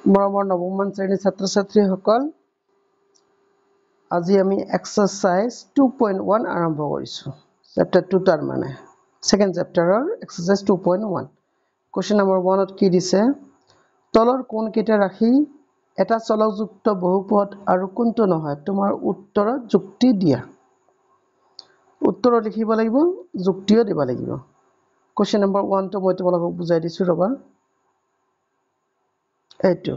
মৰমৰ নৱমমান শ্ৰেণীৰ ছাত্ৰ ছাত্ৰীসকল, আজি আমি এক্সাৰসাইজ 2.1 আৰম্ভ কৰিছোঁ। চেপ্টাৰ 2 তাৰ মানে সেকেন্ড চেপ্টাৰৰ এক্সাৰসাইজ 2.1। কোৱেশ্চন নম্বৰ 1ত কি দিছে? তলৰ কোনকেইটা ৰাশি এটা চলকযুক্ত বহুপদ আৰু কোনটো নহয়? তোমাৰ উত্তৰত যুক্তি দিয়া। উত্তৰত লিখিব লাগিব, যুক্তিও দিব লাগিব। কোৱেশ্চন নম্বৰ 1টো মই তোমালোকক বুজাই দিছোঁ ৰবা। এইটো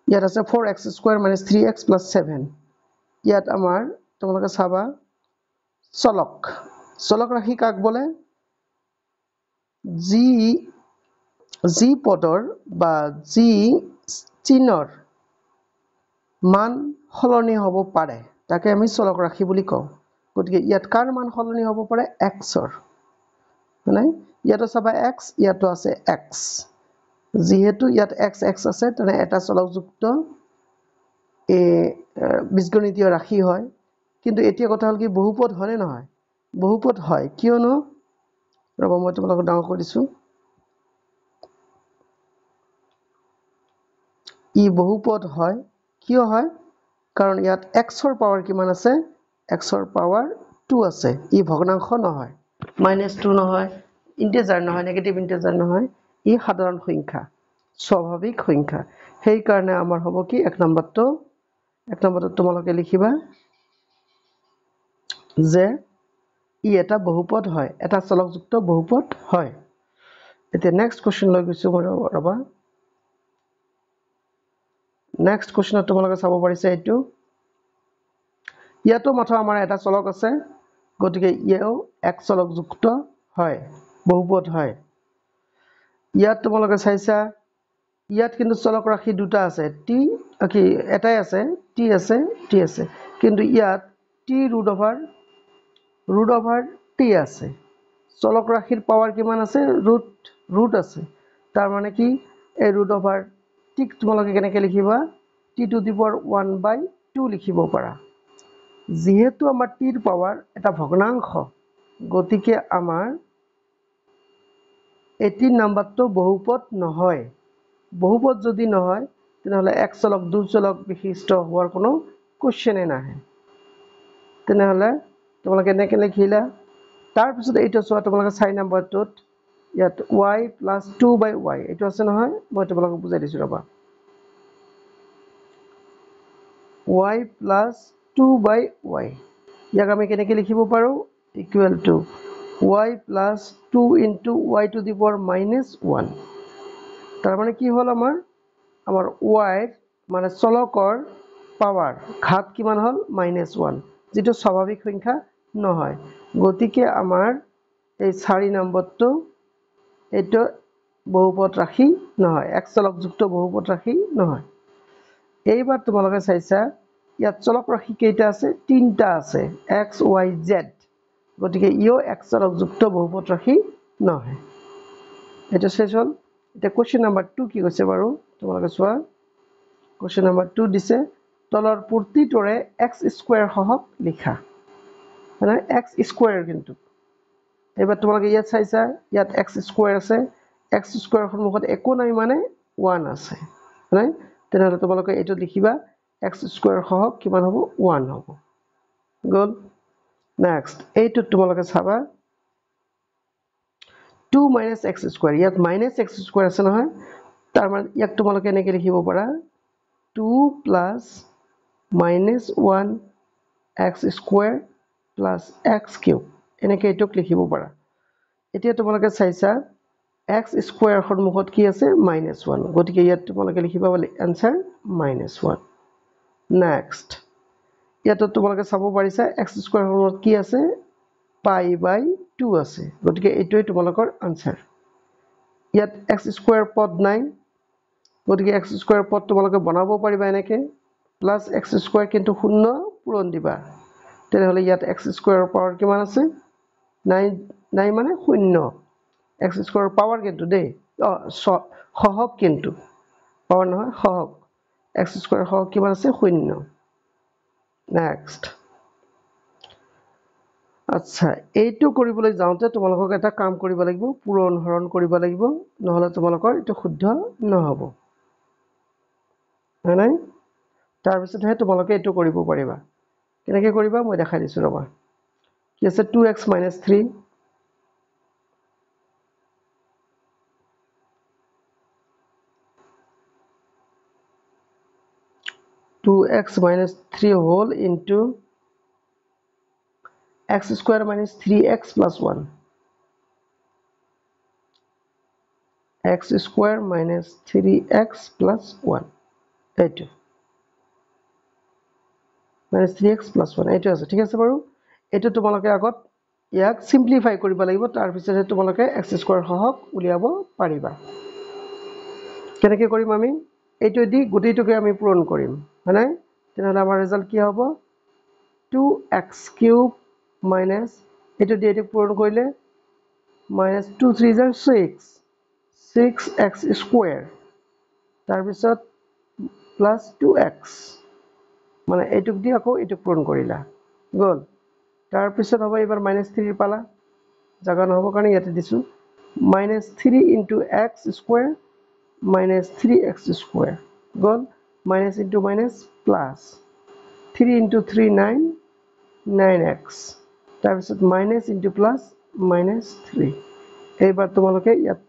ইয়াত আছে 4x² - 3x + 7। ইয়াত আমাৰ তোমালোকে চাবা চলক ৰাশি কাক বোলে? যি পদৰ বা যি চিহ্নৰ মান সলনি হ'ব পাৰে তাকে আমি চলক ৰাশি বুলি কওঁ। গতিকে ইয়াত কাৰ মান সলনি হ'ব পাৰে? x ৰ। মানে ইয়াতো চাবা x, ইয়াতো আছে x। যেহেতু ইয়াত x আছে তেনে এটা চলকযুক্ত বীজগণিতীয় ৰাশি হয়। কিন্তু এতিয়া কথা হ'ল কি, বহুপদ হয়নে নহয়? বহুপদ হয়। কিয়নো ৰ'ব মই তোমালোকক ডাঙৰ কৰি দিছোঁ। ই বহুপদ হয়। কিয় হয়? কাৰণ ইয়াত x ৰ পাৱাৰ কিমান আছে? x ৰ পাৱাৰ 2 আছে। ই ভগ্নাংশ নহয়, -2 নহয়, ইন্টিজাৰ নহয়, নেগেটিভ ইন্টিজাৰ নহয়। ই সাধাৰণ সংখ্যা, স্বাভাৱিক সংখ্যা। সেইকাৰণে আমাৰ হ'ব কি, এক নম্বৰটো তোমালোকে লিখিবা যে ই এটা বহুপদ হয়, এটা চলকযুক্ত বহুপদ হয়। এতিয়া নেক্সট কুৱেশ্যন লৈ গৈছো মই ৰবা। নেক্সট কুৱেশ্যনত তোমালোকে চাব পাৰিছে এইটো। ইয়াতো মাথো আমাৰ এটা চলক আছে, গতিকে ইও এক চলকযুক্ত হয়, বহুপদ হয়। ইয়াত তোমালোকে চাইছা, ইয়াত কিন্তু চলক ৰাশি দুটা আছে, এটাই আছে, টি আছে। কিন্তু ইয়াত √টি আছে। চলক ৰাশিৰ পাৱাৰ কিমান আছে? ৰুট আছে। তাৰ মানে কি, এই √টিক তোমালোকে কেনেকৈ লিখিবা? t⁴ লিখিব পাৰা। যিহেতু আমাৰ টিৰ পাৱাৰ এটা ভগ্নাংশ, গতিকে আমাৰ 18 নম্বৰটো বহুপদ নহয়। বহুপদ যদি নহয় তেনেহ'লে এক চলক দুই চলক বিশিষ্ট হোৱাৰ কোনো কুৱেশ্যনে নাহে। তেনেহ'লে তোমালোকে এনেকৈ লিখিলা। তাৰপিছত এইটো চোৱা, তোমালোকে 4 নম্বৰটোত ইয়াত y + 2/y এইটো আছে নহয়, মই তোমালোকক বুজাই দিছোঁ ৰবা। y + 2/y ইয়াক আমি কেনেকৈ লিখিব পাৰোঁ? Equal to y + 2 × y⁻1। তাৰ মানে কি হ'ল, আমাৰ y মানে চলকৰ পাৱাৰ ঘাত কিমান হ'ল? -1, যিটো স্বাভাৱিক সংখ্যা নহয়। গতিকে আমাৰ এই 4 নম্বৰটো এইটো বহুপদ ৰাশি নহয়, এক চলকযুক্ত বহুপদ ৰাশি নহয়। এইবাৰ তোমালোকে চাইছা, ইয়াত চলক ৰাশি কেইটা আছে? 3টা আছে, x, y, z। গতিকে ইও এক চলকযুক্ত বহুপদ ৰাশি নহয়। এইটো শেষ হ'ল। এতিয়া কুৱেশ্যন নম্বৰ 2 কি কৈছে বাৰু তোমালোকে চোৱা। কুৱেশ্যন নম্বৰ 2 দিছে, তলৰ প্ৰতিটোৰে x² সহগ লিখা। মানে x², কিন্তু এইবাৰ তোমালোকে ইয়াত চাইছা, ইয়াত x² আছে, x² সন্মুখত একো নাই মানে 1 আছে, হয়? তেনেহ'লে তোমালোকে এইটো লিখিবা, x² সহগ কিমান হ'ব? 1 হ'ব। গ'ল। নেক্সট এইটোত তোমালোকে চাবা 2 - x²। ইয়াত -x² আছে নহয়, তাৰ মানে ইয়াক তোমালোকে এনেকৈ লিখিব পাৰা 2 + -1x² + x³ এনেকৈ এইটোক লিখিব পাৰা। এতিয়া তোমালোকে চাইছা, x² সন্মুখত কি আছে? -1। গতিকে ইয়াত তোমালোকে লিখিবা এনচাৰ -1। নেক্সট ইয়াতো তোমালোকে চাব পাৰিছা, x² সন্মুখত কি আছে? π/2 আছে। গতিকে এইটোৱে তোমালোকৰ আনচাৰ। ইয়াত x² পদ নাই, গতিকে x² পদ তোমালোকে বনাব পাৰিবা এনেকৈ, +x², কিন্তু 0 পূৰণ দিবা। তেনেহ'লে ইয়াত x² পাৱাৰ কিমান আছে? নাই মানে 0। x² পাৱাৰ কিন্তু দেই, সহগ কিন্তু, পাৱাৰ নহয়, সহগ। x² সহগ কিমান আছে? 0। নেক্সট আচ্ছা, এইটো কৰিবলৈ যাওঁতে তোমালোকক এটা কাম কৰিব লাগিব, পূৰণ হৰণ কৰিব লাগিব, নহ'লে তোমালোকৰ এইটো শুদ্ধ নহ'ব। হয় নাই তাৰপিছতহে তোমালোকে এইটো কৰিব পাৰিবা কেনেকৈ কৰিবা মই দেখাই দিছোঁ ৰ'বা কি আছে 2x - 3 2x - 3 whole into x square minus 3x plus 1 x square minus 3x plus 1 এইটো minus 3x plus 1 এইটো আছে ঠিক আছে বাৰু এইটো তোমালোকে আগত ইয়াক সিম্পলিফাই কৰিব লাগিব তাৰ পিছতহে তোমালোকে x square সহক উলিয়াব পাৰিবা কেনেকৈ কৰিম আমি এইটো দি গোটেইটোকে আমি পূৰণ কৰিম হয়নে তেনেহ'লে আমাৰ ৰিজাল্ট কি হ'ব 2x cube minus এইটো দি এইটো পূৰণ কৰিলে minus 2 3 6 6x square তাৰপিছত plus 2x মানে এইটোক দি আকৌ এইটোক পূৰণ কৰিলা গ'ল তাৰপিছত হ'ব এবাৰ -3 পালা জাগা নহ'ব কাৰণে ইয়াতে দিছোঁ -3 into x square minus 3x square গ'ল minus into minus plus 3 into 3 9 9x তাৰপিছত minus into plus -3 এইবাৰ তোমালোকে ইয়াত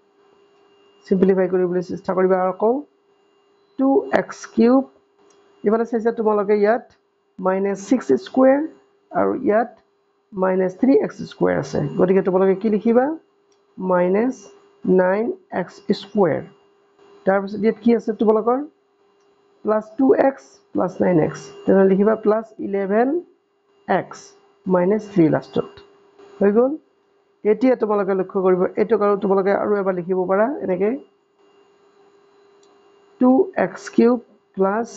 সিম্পলিফাই কৰিবলৈ চেষ্টা কৰিবা আৰু আকৌ 2x cube ইফালে চাইছা তোমালোকে ইয়াত -6 square আৰু ইয়াত -3x square আছে গতিকে তোমালোকে কি লিখিবা -9x square তাৰপিছত ইয়াত কি আছে তোমালোকৰ +2x + 9x তেনেহ'লে লিখিবা +11x - 3 লাষ্টত হৈ গ'ল এতিয়া তোমালোকে লক্ষ্য কৰিব এইটো আৰু তোমালোকে আৰু এবাৰ লিখিব পাৰা এনেকে 2x cube plus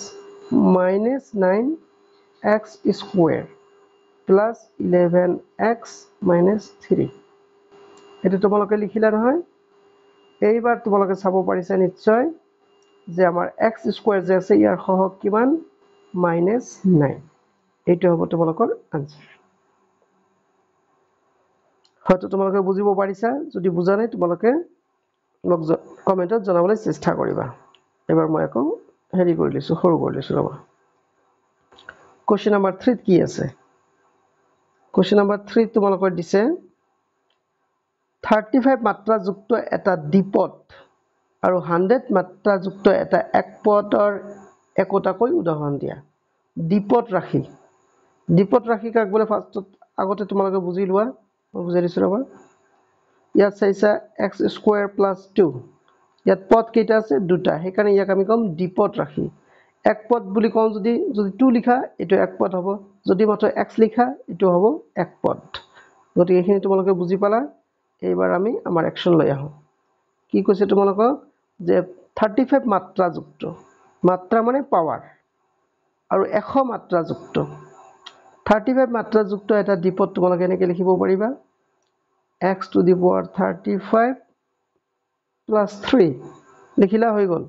-9x square plus 11x - 3 এইটো তোমালোকে লিখিলা নহয় এইবাৰ তোমালোকে চাব পাৰিছা নিশ্চয় যে আমাৰ x square যে আছে ইয়াৰ সহগ কিমান -9 এইটো হ'ব তোমালোকৰ আনসাৰ হয়তো তোমালোকে বুজিব পাৰিছা যদি বুজা নাই তোমালোকে মোক কমেন্টত জনাবলৈ চেষ্টা কৰিবা এবাৰ মই আকৌ হেৰি কৰি লৈছোঁ সৰু কৰি লৈছোঁ ৰ'বা কোৱেশ্চন নম্বৰ 3 কি আছে কোৱেশ্চন নম্বৰ 3 তোমালোকৰ দিছে 35 মাত্ৰাযুক্ত এটা দ্বীপত আৰু 100 মাত্ৰাযুক্ত এটা একপদৰ একোটাকৈ উদাহৰণ দিয়া দ্বীপত ৰাশি কাক বোলে ফাৰ্ষ্টত আগতে তোমালোকে বুজি লোৱা মই বুজাই দিছোঁ ৰ'বা ইয়াত চাইছা x square plus 2 ইয়াত পদ কেইটা আছে দুটা সেইকাৰণে ইয়াক আমি কম দ্বীপত ৰাশি এক পদ বুলি কওঁ যদি 2 লিখা এটো এক পদ হ'ব যদি মাত্ৰ x লিখা এটো হ'ব এক পদ গতিকে এইখিনি তোমালোকে বুজি পালা এইবাৰ আমি আমাৰ একশন লৈ আহো কি কৈছে তোমালোকক যে 35 মাত্ৰাযুক্ত মাত্ৰা মানে পাৱাৰ আৰু 100 মাত্ৰাযুক্ত 35 মাত্ৰাযুক্ত এটা দ্বীপত তোমালোকে এনেকৈ লিখিব পাৰিবা x to the power 35 plus 3 লিখিলা হৈ গ'ল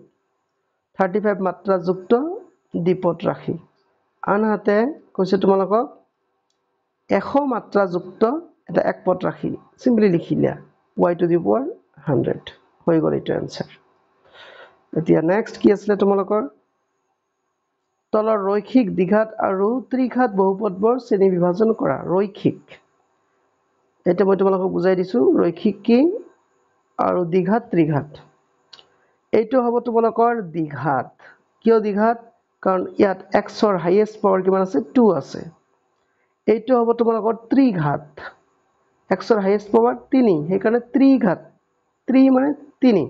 35 মাত্ৰাযুক্ত দ্বীপত ৰাশি আনহাতে কৈছে তোমালোকক 100 মাত্ৰাযুক্ত এটা একপদ ৰাশি simply লিখিলা y to the power 100 হৈ গ'ল এইটো আনসাৰ এতিয়া নেক্সট কি আছিল তোমালোকৰ তলৰ ৰৈখিক দ্বিঘাত আৰু ত্ৰিঘাত বহুপদবোৰ শ্ৰেণী বিভাজন কৰা ৰৈখিক এটা মই তোমালোকক বুজাই দিছো ৰৈখিক কি আৰু দ্বিঘাত ত্ৰিঘাত এইটো হ'ব তোমালোকৰ দ্বিঘাত কিয় দ্বিঘাত কাৰণ ইয়াত x ৰ হাইয়েষ্ট পাৱাৰ কিমান আছে 2 আছে এইটো হ'ব তোমালোকৰ ত্ৰিঘাত x ৰ হাইয়েষ্ট পাৱাৰ 3 সেইকাৰণে ত্ৰিঘাত 3 মানে 3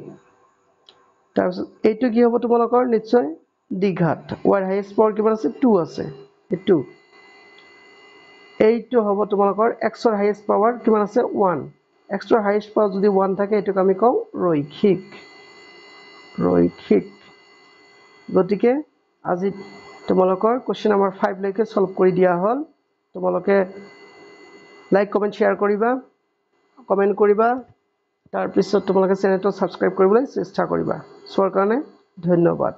তাৰপিছত এইটো কি হ'ব তোমালোকৰ নিশ্চয় দ্বিঘাত y ৰ হাইয়েষ্ট পাৱাৰ কিমান আছে 2 আছে এইটো এইটো হ'ব তোমালোকৰ x ৰ হাইয়েষ্ট পাৱাৰ কিমান আছে 1 x ৰ হাইয়েষ্ট পাৱাৰ যদি 1 থাকে এটোক আমি কওঁ ৰৈখিক গতিকে আজি তোমালোকৰ কোৱেশ্চন নম্বৰ 5 লৈকে সলভ কৰি দিয়া হল তোমালোকে লাইক কমেন্ট শেয়াৰ কৰিবা কমেন্ট কৰিবা তাৰ পিছত তোমালোকে চেনেলটো সাবস্ক্ৰাইব কৰিবলৈ চেষ্টা কৰিবা চোৱাৰ কাৰণে ধন্যবাদ